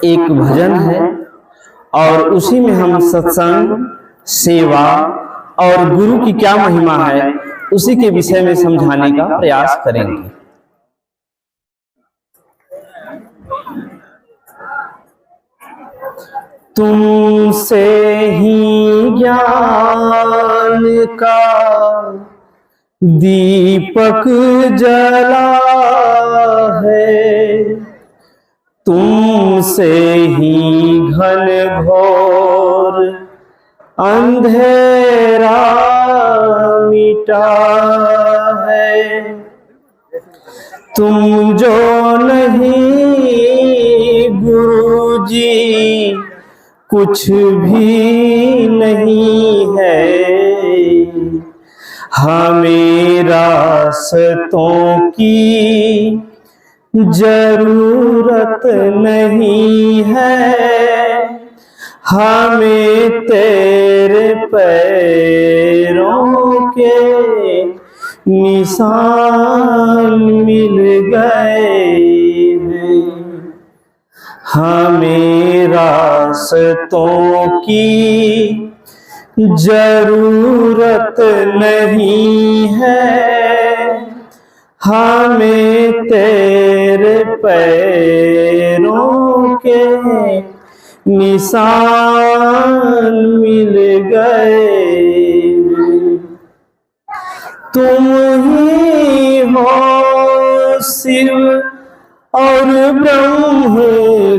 एक भजन है और उसी में हम सत्संग, सेवा और गुरु की क्या महिमा है उसी के विषय में समझाने का प्रयास करेंगे। तुमसे ही ज्ञान का दीपक जला है, तुमसे ही घन घोर अंधेरा मिटा है। तुम जो नहीं गुरुजी कुछ भी नहीं है, हमें रास्तों की जरूरत नहीं है, हमें तेरे पैरों के निशान मिल गए हैं। हमें रास्तों की जरूरत नहीं है, हमें तेरे पैरों के निशान मिल गए। तुम ही हो शिव और ब्रह्म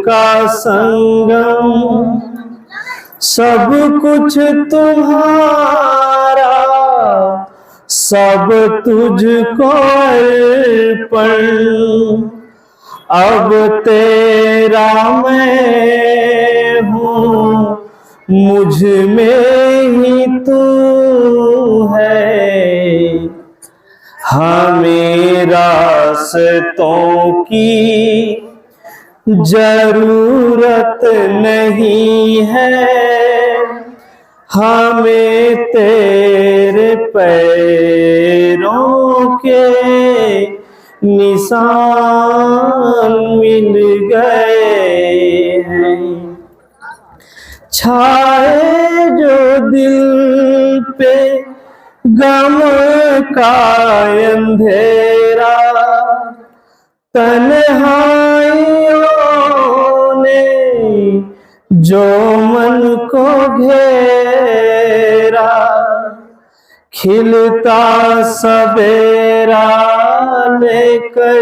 का संगम, सब कुछ तुम्हारा, सब तुझको अर्पण। अब तेरा मैं हूँ, मुझ में ही तू है, हमें रास्तों की जरूरत नहीं है, हमें तेरे पैरों के निशान मिल गए हैं। छाए जो दिल पे गम का अंधेरा, तन्हाइयों ने जो मन को घेरा, खिलता सवेरा लेकर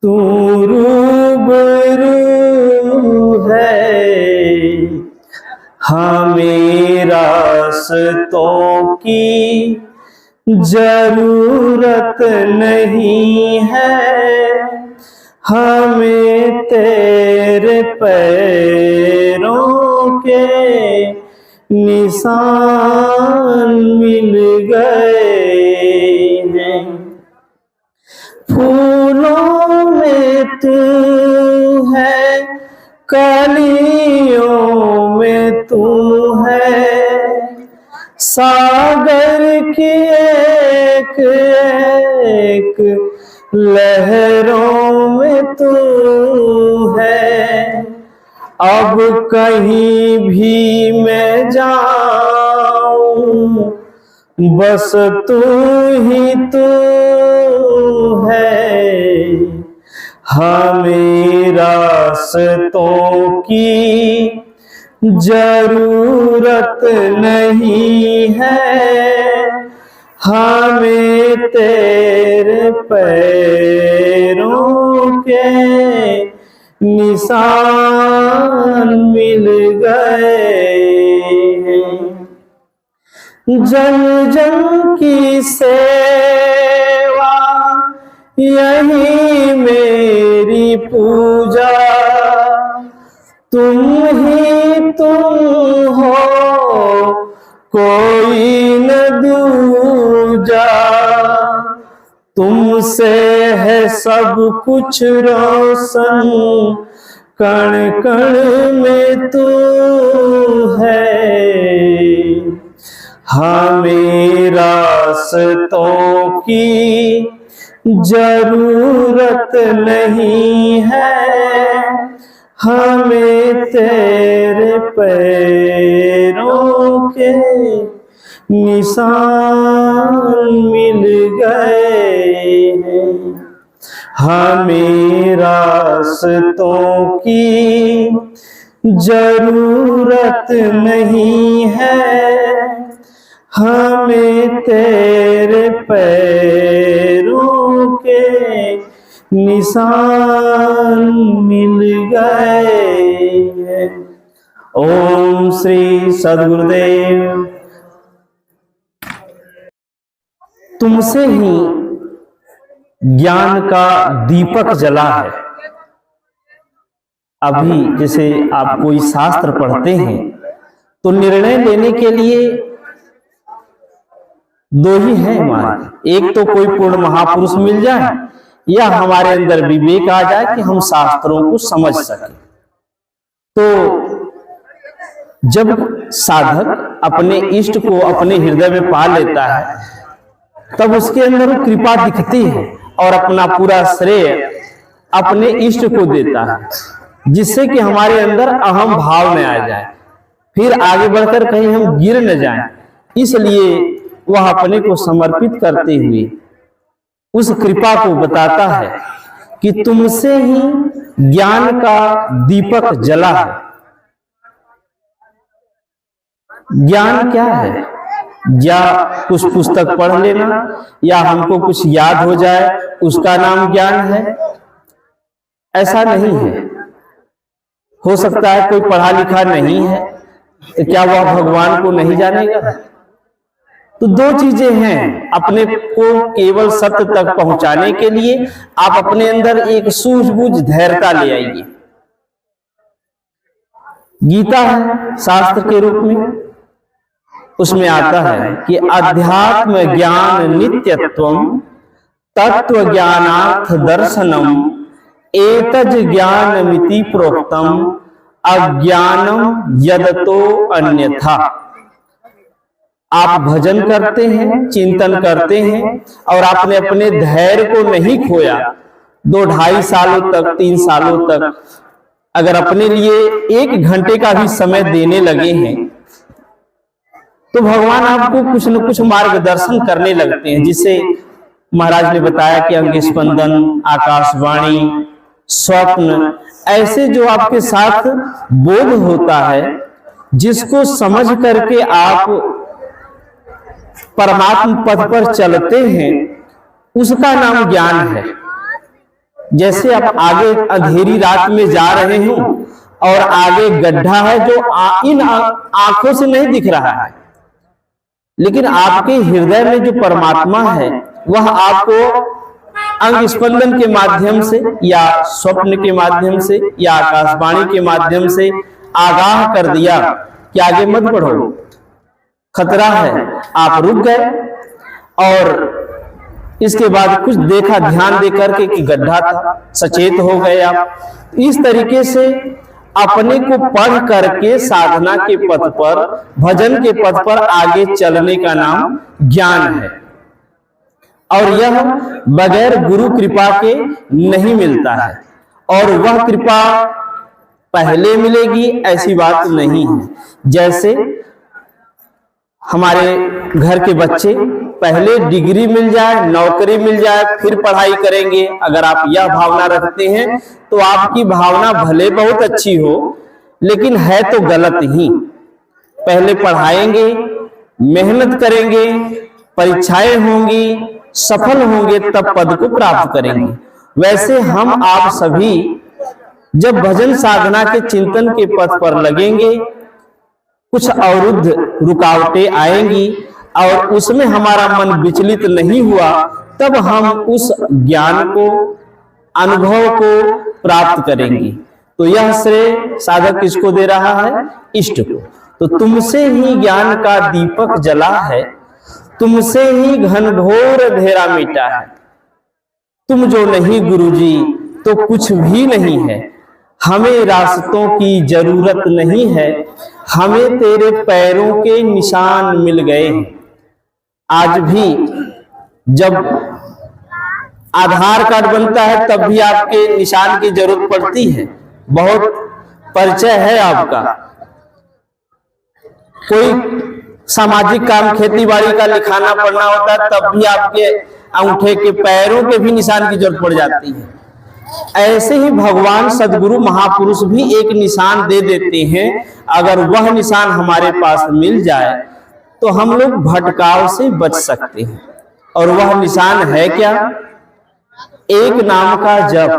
तू रूबरू है, हमें रास्तों की जरूरत नहीं है, हमें तेरे पैरों के निशान मिल गए हैं। फूलों में तू है, कलियों में तू है, सागर की एक एक लहरों में तू है। अब कहीं भी मैं जाऊं, बस तू ही तू है, हमें रास्तों की जरूरत नहीं है, हमें तेरे पैरों के निशान मिल गए हैं। जन जन की सेवा यही मेरी पूजा, तुम ही तुम हो, कोई न दूजा। तुमसे है सब कुछ रोशन, कण कण में तू है, हमें रास्तों की जरूरत नहीं है हमें तेरे पैरों के निशान मिल गए हैं। हमें रास्तों की जरूरत नहीं है हमें तेरे पैरों के निशान मिल गए हैं। ओम श्री सद्गुरुदेव। तुमसे ही ज्ञान का दीपक जला है। अभी जैसे आप कोई शास्त्र पढ़ते हैं तो निर्णय लेने के लिए दो ही है हमारे, एक तो कोई पूर्ण महापुरुष मिल जाए या हमारे अंदर विवेक आ जाए कि हम शास्त्रों को समझ सकें। तो जब साधक अपने इष्ट को अपने हृदय में पा लेता है तब उसके अंदर वो कृपा दिखती है और अपना पूरा श्रेय अपने इष्ट को देता है, जिससे कि हमारे अंदर अहम भाव न आ जाए, फिर आगे बढ़कर कहीं हम गिर न जाएं। इसलिए वह अपने को समर्पित करते हुए उस कृपा को बताता है कि तुमसे ही ज्ञान का दीपक जला है। ज्ञान क्या है? या कुछ पुस्तक पढ़ लेना या हमको कुछ याद हो जाए उसका नाम ज्ञान है? ऐसा नहीं है। हो सकता है कोई पढ़ा लिखा नहीं है तो क्या वह भगवान को नहीं जानेगा? तो दो चीजें हैं, अपने को केवल सत्य तक पहुंचाने के लिए आप अपने अंदर एक सूझबूझ धैर्यता ले आइए। गीता है शास्त्र के रूप में, उसमें आता है कि अध्यात्म ज्ञान नित्यत्वम तत्व ज्ञानार्थ दर्शनम एतज ज्ञानमिति प्रोक्तम अज्ञानम यदतो अन्यथा। आप भजन करते हैं, चिंतन करते हैं और आपने अपने धैर्य को नहीं खोया, 2-2.5 सालों तक 3 सालों तक अगर अपने लिए 1 घंटे का भी समय देने लगे हैं तो भगवान आपको कुछ न कुछ मार्गदर्शन करने लगते हैं, जिससे महाराज ने बताया कि अंग स्पंदन, आकाशवाणी, स्वप्न, ऐसे जो आपके साथ बोध होता है, जिसको समझ करके आप परमात्म पथ पर चलते हैं, उसका नाम ज्ञान है। जैसे आप आगे अंधेरी रात में जा रहे हो और आगे गड्ढा है जो इन आंखों से नहीं दिख रहा है, लेकिन आपके हृदय में जो परमात्मा है वह आपको अंग स्पंदन के माध्यम से या स्वप्न के माध्यम से या आकाशवाणी के माध्यम से आगाह कर दिया कि आगे मत बढ़ो, खतरा है। आप रुक गए और इसके बाद कुछ देखा ध्यान दे करके कि गड्ढा था, सचेत हो गए आप। इस तरीके से अपने को पढ़ करके साधना के पथ पर, भजन के पथ पर आगे चलने का नाम ज्ञान है। और यह बगैर गुरु कृपा के नहीं मिलता है, और वह कृपा पहले मिलेगी ऐसी बात नहीं है। जैसे हमारे घर के बच्चे पहले डिग्री मिल जाए, नौकरी मिल जाए, फिर पढ़ाई करेंगे, अगर आप यह भावना रखते हैं तो आपकी भावना भले बहुत अच्छी हो लेकिन है तो गलत ही। पहले पढ़ाएंगे, मेहनत करेंगे, परीक्षाएं होंगी, सफल होंगे, तब पद को प्राप्त करेंगे। वैसे हम आप सभी जब भजन साधना के चिंतन के पथ पर लगेंगे, कुछ अवरुद्ध रुकावटें आएंगी और उसमें हमारा मन विचलित नहीं हुआ, तब हम उस ज्ञान को, अनुभव को प्राप्त करेंगे। तो यह श्रेय साधक किसको दे रहा है? इष्ट को। तो तुमसे ही ज्ञान का दीपक जला है, तुमसे ही घनघोर अंधेरा मिटा है। तुम जो नहीं गुरुजी तो कुछ भी नहीं है। हमें रास्तों की जरूरत नहीं है, हमें तेरे पैरों के निशान मिल गए हैं। आज भी जब आधार कार्ड बनता है तब भी आपके निशान की जरूरत पड़ती है, बहुत परिचय है आपका। कोई सामाजिक काम, खेती बाड़ी का लिखाना पढ़ना होता है तब भी आपके अंगूठे के, पैरों के भी निशान की जरूरत पड़ जाती है। ऐसे ही भगवान सद्गुरु महापुरुष भी एक निशान दे देते हैं। अगर वह निशान हमारे पास मिल जाए तो हम लोग भटकाव से बच सकते हैं। और वह निशान है क्या? एक नाम का जप।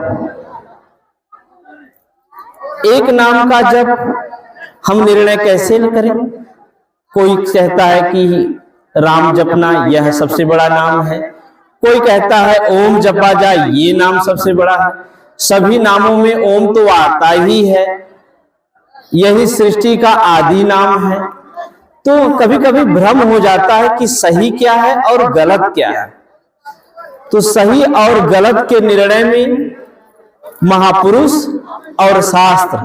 एक नाम का जप हम निर्णय कैसे करें? कोई कहता है कि राम जपना यह सबसे बड़ा नाम है, कोई कहता है ओम जपा जाए, ये नाम सबसे बड़ा है। सभी नामों में ओम तो आता ही है, यही सृष्टि का आदि नाम है। तो कभी कभी भ्रम हो जाता है कि सही क्या है और गलत क्या है। तो सही और गलत के निर्णय में महापुरुष और शास्त्र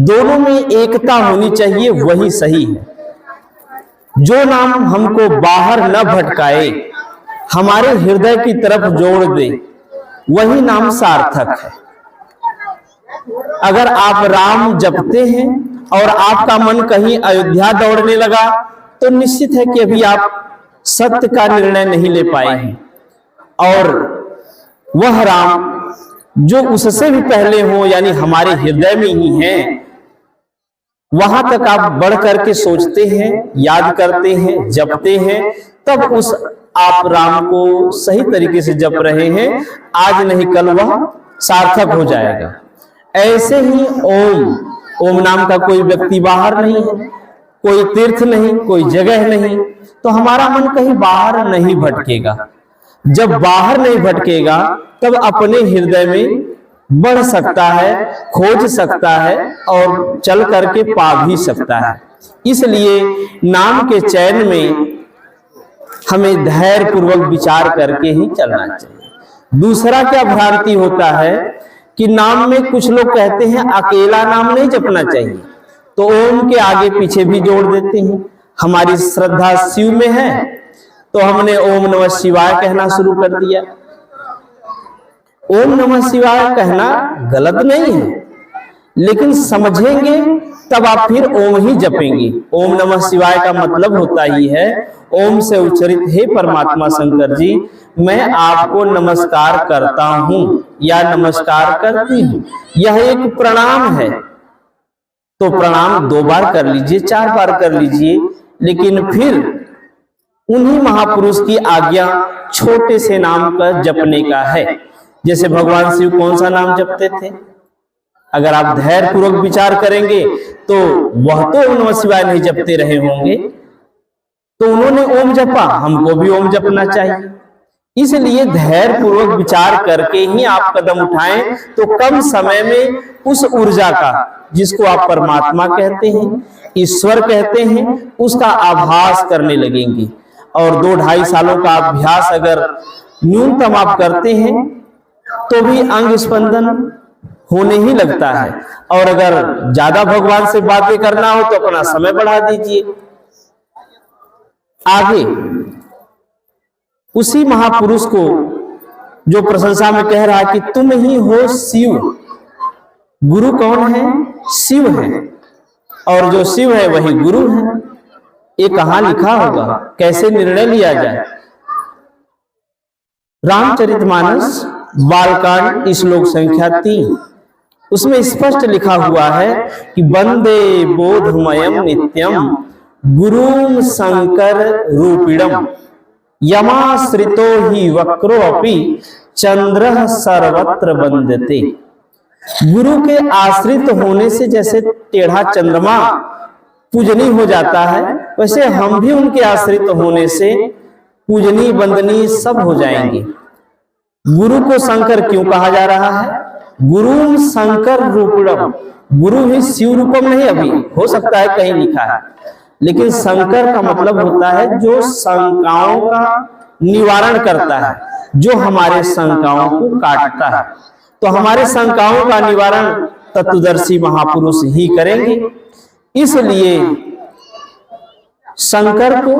दोनों में एकता होनी चाहिए, वही सही है। जो नाम हमको बाहर न भटकाए, हमारे हृदय की तरफ जोड़ दे, वही नाम सार्थक है। अगर आप राम जपते हैं और आपका मन कहीं अयोध्या दौड़ने लगा तो निश्चित है कि अभी आप सत्य का निर्णय नहीं ले पाए हैं। और वह राम जो उससे भी पहले हो, यानी हमारे हृदय में ही है, वहां तक आप बढ़ करके सोचते हैं, याद करते हैं, जपते हैं, तब उस आप राम को सही तरीके से जप रहे हैं। आज नहीं कल वह सार्थक हो जाएगा। ऐसे ही ओम नाम का कोई व्यक्ति बाहर नहीं है, कोई तीर्थ नहीं, कोई जगह नहीं, तो हमारा मन कहीं बाहर नहीं भटकेगा। जब बाहर नहीं भटकेगा तब अपने हृदय में बढ़ सकता है, खोज सकता है और चल करके पा भी सकता है। इसलिए नाम के चयन में हमें धैर्य पूर्वक विचार करके ही चलना चाहिए। दूसरा क्या भ्रांति होता है कि नाम में कुछ लोग कहते हैं अकेला नाम नहीं जपना चाहिए, तो ओम के आगे पीछे भी जोड़ देते हैं। हमारी श्रद्धा शिव में है तो हमने ओम नमः शिवाय कहना शुरू कर दिया। ओम नमः शिवाय कहना गलत नहीं है, लेकिन समझेंगे तब आप फिर ओम ही जपेंगे। ओम नमः शिवाय का मतलब होता ही है ओम से उच्चरित, हे परमात्मा शंकर जी, मैं आपको नमस्कार करता हूं या नमस्कार करती हूं। यह एक प्रणाम है, तो प्रणाम 2 बार कर लीजिए, 4 बार कर लीजिए, लेकिन फिर उन्हीं महापुरुष की आज्ञा छोटे से नाम का जपने का है। जैसे भगवान शिव कौन सा नाम जपते थे? अगर आप धैर्य पूर्वक विचार करेंगे तो वह तो ओम नमः शिवाय नहीं जपते रहे होंगे, तो उन्होंने ओम जपा, हमको भी ओम जपना चाहिए। इसलिए धैर्य पूर्वक विचार करके ही आप कदम उठाएं तो कम समय में उस ऊर्जा का, जिसको आप परमात्मा कहते हैं, ईश्वर कहते हैं, उसका आभास करने लगेंगे। और 2-2.5 सालों का अभ्यास अगर न्यूनतम आप करते हैं तो भी अंग स्पंदन होने ही लगता है। और अगर ज्यादा भगवान से बातें करना हो तो अपना समय बढ़ा दीजिए। आगे उसी महापुरुष को जो प्रशंसा में कह रहा है कि तुम ही हो शिव। गुरु कौन है? शिव है, और जो शिव है वही गुरु है। ये कहां लिखा होगा? कैसे निर्णय लिया जाए? रामचरितमानस बालकांड श्लोक संख्या 3, उसमें स्पष्ट लिखा हुआ है कि वंदे बोधमयम नित्यम गुरुम शंकर रूपिणम यमाश्रितो ही वक्रो अपि चंद्र सर्वत्र वंदते। गुरु के आश्रित होने से जैसे टेढ़ा चंद्रमा पूजनीय हो जाता है, वैसे हम भी उनके आश्रित होने से पूजनीय वंदनीय सब हो जाएंगे। गुरु को शंकर क्यों कहा जा रहा है? गुरु शंकर रूपम, गुरु ही शिव रूपम नहीं, अभी हो सकता है कहीं लिखा है, लेकिन शंकर का मतलब होता है जो शंकाओं का निवारण करता है, जो हमारे शंकाओं को काटता है। तो हमारे शंकाओं का निवारण तत्वदर्शी महापुरुष ही करेंगे। इसलिए शंकर को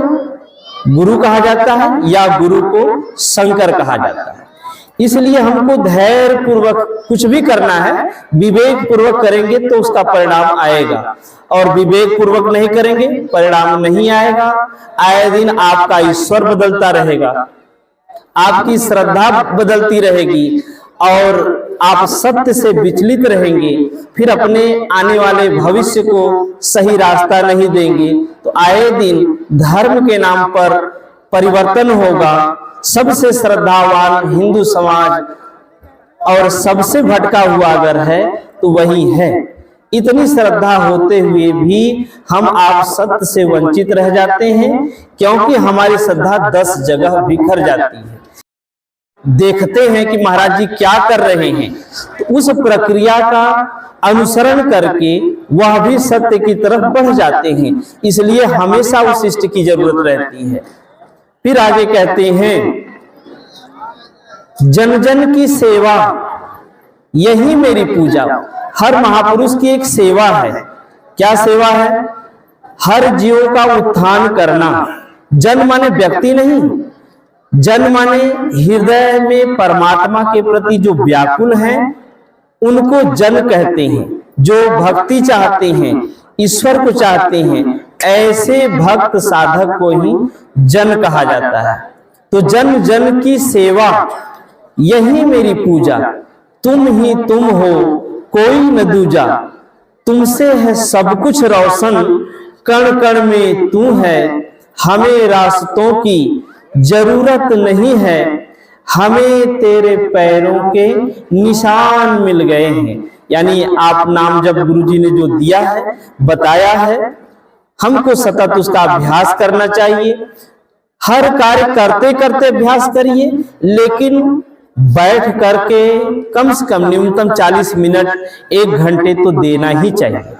गुरु कहा जाता है या गुरु को शंकर कहा जाता है। इसलिए हमको धैर्य पूर्वक कुछ भी करना है, विवेक पूर्वक करेंगे तो उसका परिणाम आएगा, और विवेक पूर्वक नहीं करेंगे परिणाम नहीं आएगा। आए दिन आपका ईश्वर बदलता रहेगा, आपकी श्रद्धा बदलती रहेगी, और आप सत्य से विचलित रहेंगे, फिर अपने आने वाले भविष्य को सही रास्ता नहीं देंगे। तो आए दिन धर्म के नाम पर परिवर्तन होगा। सबसे श्रद्धावान हिंदू समाज और सबसे भटका हुआ अगर है तो वही है। इतनी श्रद्धा होते हुए भी हम आप सत्य से वंचित रह जाते हैं, क्योंकि हमारी श्रद्धा 10 जगह बिखर जाती है। देखते हैं कि महाराज जी क्या कर रहे हैं, तो उस प्रक्रिया का अनुसरण करके वह भी सत्य की तरफ बढ़ जाते हैं। इसलिए हमेशा उस शिष्ट की जरूरत रहती है। फिर आगे कहते हैं, जन जन की सेवा यही मेरी पूजा। हर महापुरुष की एक सेवा है। क्या सेवा है? हर जीव का उत्थान करना। जन माने व्यक्ति नहीं, जन माने हृदय में परमात्मा के प्रति जो व्याकुल हैं उनको जन कहते हैं। जो भक्ति चाहते हैं, ईश्वर को चाहते हैं, ऐसे भक्त साधक को ही जन कहा जाता है। तो जन जन की सेवा यही मेरी पूजा। तुम ही तुम हो, कोई न दूजा। तुमसे है सब कुछ रोशन, कण कण में तू है। हमें रास्तों की जरूरत नहीं है, हमें तेरे पैरों के निशान मिल गए हैं। यानी आप नाम जब गुरुजी ने जो दिया है, बताया है, हमको सतत उसका अभ्यास करना चाहिए। हर कार्य करते करते अभ्यास करिए, लेकिन बैठ करके कम से कम न्यूनतम 40 मिनट 1 घंटे तो देना ही चाहिए।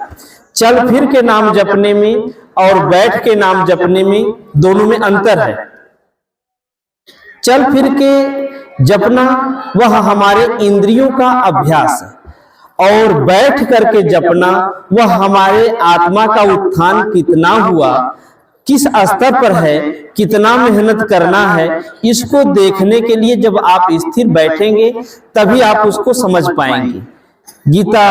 चल फिर के नाम जपने में और बैठ के नाम जपने में दोनों में अंतर है। चल फिर के जपना वह हमारे इंद्रियों का अभ्यास है, और बैठ करके जपना वह हमारे आत्मा का उत्थान कितना हुआ, किस स्तर पर है, कितना मेहनत करना है, इसको देखने के लिए जब आप स्थिर बैठेंगे तभी आप उसको समझ पाएंगे। गीता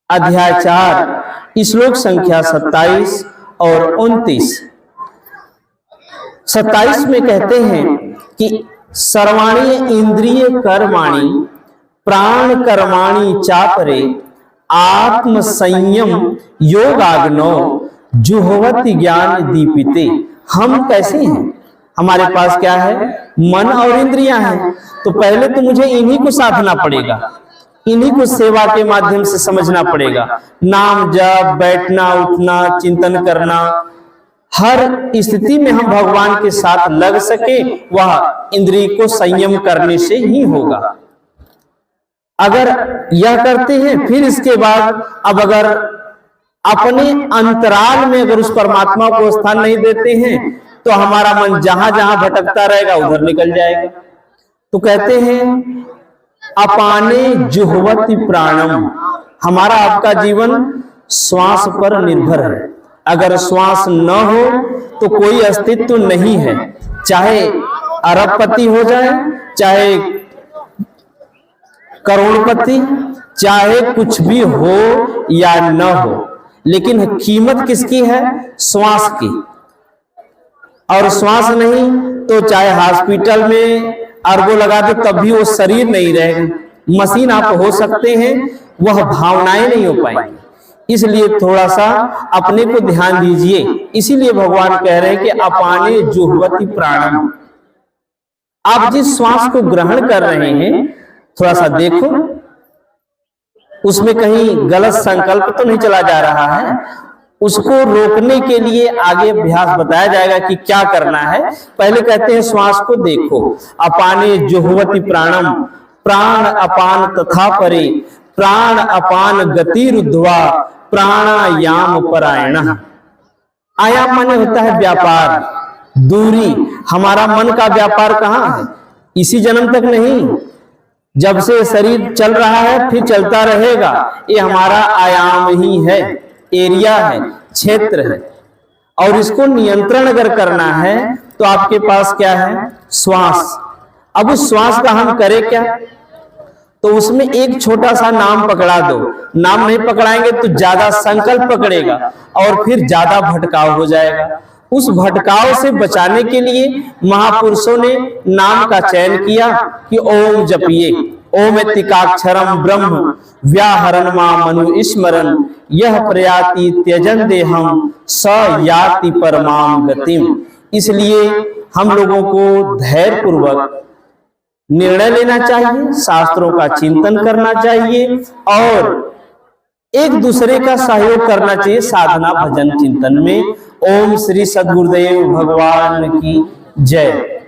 अध्याय 4 श्लोक संख्या 27 और 29। 27 में कहते हैं कि सर्वाणी इंद्रिय कर्माणि प्राण कर्माणि चापरे आत्म संयम योगाग्नो जुह्वति ज्ञान दीपिते। हम कैसे हैं? हमारे पास क्या है? मन और इंद्रियां हैं। तो पहले तो मुझे इन्हीं को साधना पड़ेगा, इन्हीं को सेवा के माध्यम से समझना पड़ेगा। नाम जप, बैठना उठना, चिंतन करना, हर स्थिति में हम भगवान के साथ लग सके, वह इंद्रिय को संयम करने से ही होगा। अगर यह करते हैं, फिर इसके बाद अब अगर अपने अंतराल में अगर उस परमात्मा को स्थान नहीं देते हैं तो हमारा मन जहां जहां भटकता रहेगा उधर निकल जाएगा। तो कहते हैं अपाने जुह्वति प्राणम। हमारा आपका जीवन श्वास पर निर्भर है। अगर श्वास न हो तो कोई अस्तित्व नहीं है। चाहे अरबपति हो जाए, चाहे करोड़पति, चाहे कुछ भी हो या न हो, लेकिन कीमत किसकी है? श्वास की। और श्वास नहीं तो चाहे हॉस्पिटल में अरबों लगा दो तब भी वो शरीर नहीं रहेगा। मशीन आप हो सकते हैं, वह भावनाएं नहीं हो पाएंगी। इसलिए थोड़ा सा अपने को ध्यान दीजिए। इसीलिए भगवान कह रहे हैं कि अपाने जुह्वति प्राणम। आप जिस श्वास को ग्रहण कर रहे हैं थोड़ा सा देखो, उसमें कहीं गलत संकल्प तो नहीं चला जा रहा है। उसको रोकने के लिए आगे अभ्यास बताया जाएगा कि क्या करना है। पहले कहते हैं श्वास को देखो। अपाने जुह्वति प्राणम, प्राण अपान तथा परे, प्राण अपान गति रुद्ध्वा प्राणायाम परायण। आयाम माने होता है व्यापार, दूरी। हमारा मन का व्यापार कहाँ है? इसी जन्म तक नहीं, जब से शरीर चल रहा है फिर चलता रहेगा। ये हमारा आयाम ही है, एरिया है, क्षेत्र है। और इसको नियंत्रण अगर करना है तो आपके पास क्या है? श्वास। अब उस श्वास का हम करें क्या? तो उसमें एक छोटा सा नाम पकड़ा दो। नाम नहीं पकड़ाएंगे तो ज्यादा संकल्प पकड़ेगा और फिर ज्यादा भटकाव हो जाएगा। उस भटकाव से बचाने के लिए महापुरुषों ने नाम का चयन किया कि ओम जपिए। ओम इत्तिकाक्षरम ब्रह्म व्याहरण मा मनु स्मरण यह प्रयाति त्यजन देहम स याति परमाम गतिम। इसलिए हम लोगों को धैर्य पूर्वक निर्णय लेना चाहिए, शास्त्रों का चिंतन करना चाहिए और एक दूसरे का सहयोग करना चाहिए साधना भजन चिंतन में। ओम श्री सद्गुरुदेव भगवान की जय।